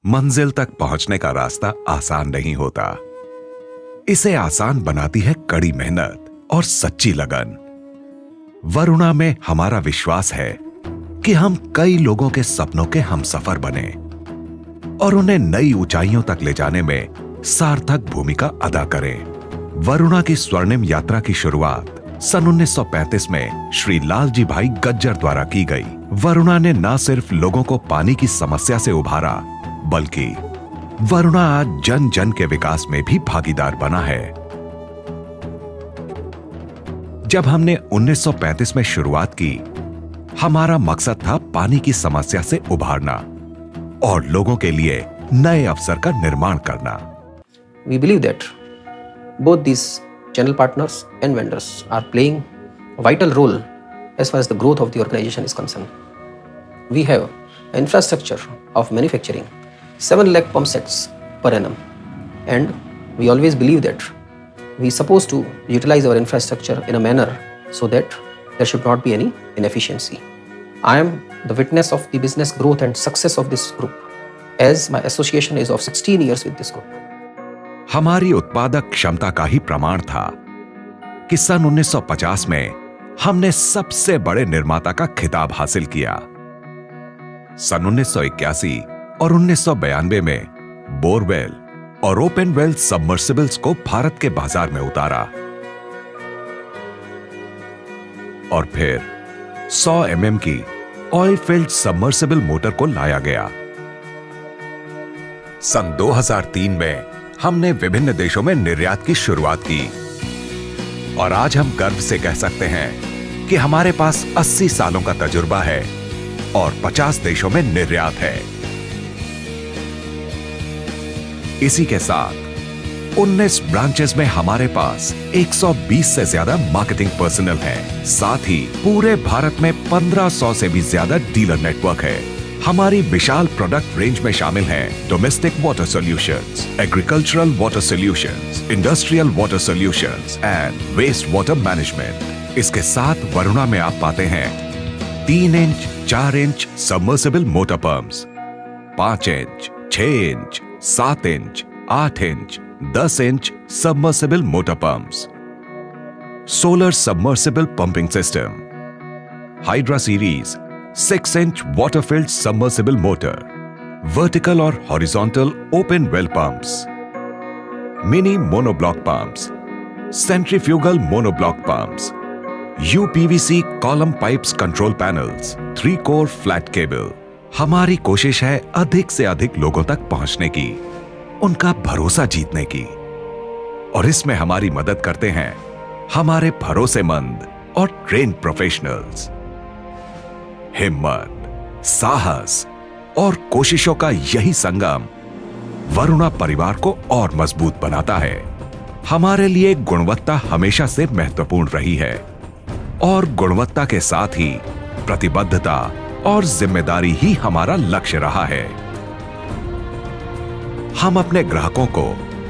मंजिल तक पहुंचने का रास्ता आसान नहीं होता। इसे आसान बनाती है कड़ी मेहनत और सच्ची लगन। वरुणा में हमारा विश्वास है कि हम कई लोगों के सपनों के हमसफर बने और उन्हें नई ऊंचाइयों तक ले जाने में सार्थक भूमिका अदा करें। वरुणा की स्वर्णिम यात्रा की शुरुआत सन 1935 में श्री लालजी भाई गज्जर द्वारा की गई। वरुणा ने न सिर्फ लोगों को पानी की समस्या से उभारा, बल्कि वरुणा आज जन जन के विकास में भी भागीदार बना है। जब हमने 1935 में शुरुआत की, हमारा मकसद था पानी की समस्या से उभारना और लोगों के लिए नए अवसर का निर्माण करना। We believe that both these channel partners and vendors are playing a vital role as far as the growth of the organization is concerned. We have an infrastructure of manufacturing 7 lakh pump sets per annum, and we always believe that we are supposed to utilize our infrastructure in a manner so that there should not be any inefficiency. I am the witness of the business growth and success of this group, as my association is of 16 years with this group. हमारी उत्पादक क्षमता का ही प्रमाण था कि सन 1950 में हमने सबसे बड़े निर्माता का खिताब हासिल किया। सन 1981 और 1992 में बोरवेल और ओपन वेल सबमर्सिबल्स को भारत के बाजार में उतारा और फिर 100 mm की ऑयल फिल्ड सबमर्सिबल मोटर को लाया गया। सन 2003 में हमने विभिन्न देशों में निर्यात की शुरुआत की और आज हम गर्व से कह सकते हैं कि हमारे पास 80 सालों का तजुर्बा है और 50 देशों में निर्यात है। इसी के साथ 19 ब्रांचेस में हमारे पास 120 से ज्यादा मार्केटिंग पर्सनल हैं। साथ ही पूरे भारत में 1500 से भी ज्यादा डीलर नेटवर्क है। हमारी विशाल प्रोडक्ट रेंज में शामिल हैं domestic water solutions, agricultural water solutions, industrial water solutions and waste water management. इसके साथ वरुणा में आप पाते हैं 3 inch, 4 inch submersible motor pumps, 5 inch, 6 inch, 7 inch, 8 inch, 10 inch submersible motor pumps, solar submersible pumping system, hydra series 6 inch water filled submersible motor, vertical और horizontal open well pumps, mini monoblock pumps, centrifugal monoblock pumps, UPVC column pipes control panels, 3 core flat cable. हमारी कोशिश है अधिक से अधिक लोगों तक पहुंचने की, उनका भरोसा जीतने की, और इसमें हमारी मदद करते हैं हमारे भरोसेमंद और ट्रेन्ड प्रोफेशनल्स। हिम्मत, साहस और कोशिशों का यही संगम वरुणा परिवार को और मजबूत बनाता है। हमारे लिए गुणवत्ता हमेशा से महत्वपूर्ण रही है और गुणवत्ता के साथ ही प्रतिबद्धता और जिम्मेदारी ही हमारा लक्ष्य रहा है। हम अपने ग्राहकों को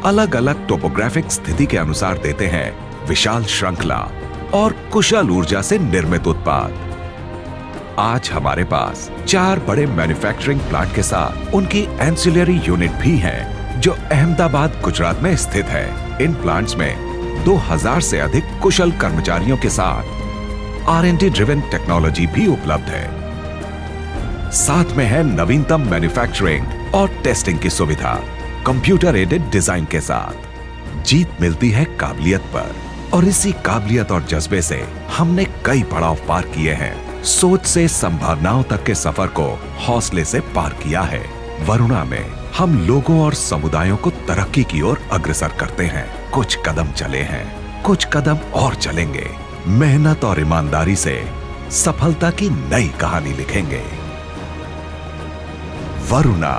अलग अलग टोपोग्राफिक स्थिति के अनुसार देते हैं विशाल श्रृंखला और कुशल ऊर्जा से निर्मित उत्पाद। आज हमारे पास 4 बड़े मैन्युफैक्चरिंग प्लांट के साथ उनकी एंसिलरी यूनिट भी है जो अहमदाबाद, गुजरात में स्थित है। इन प्लांट्स में 2000 से अधिक कुशल कर्मचारियों के साथ R&D ड्रिवन टेक्नोलॉजी भी उपलब्ध है। साथ में है नवीनतम मैन्युफैक्चरिंग और टेस्टिंग की सुविधा कंप्यूटर एडेड डिजाइन के साथ। जीत मिलती है काबिलियत पर और इसी काबिलियत और जज्बे से हमने कई पड़ाव पार किए हैं। सोच से संभावनाओं तक के सफर को हौसले से पार किया है। वरुणा में हम लोगों और समुदायों को तरक्की की ओर अग्रसर करते हैं। कुछ कदम चले हैं, कुछ कदम और चलेंगे। मेहनत और ईमानदारी से सफलता की नई कहानी लिखेंगे। वरुणा।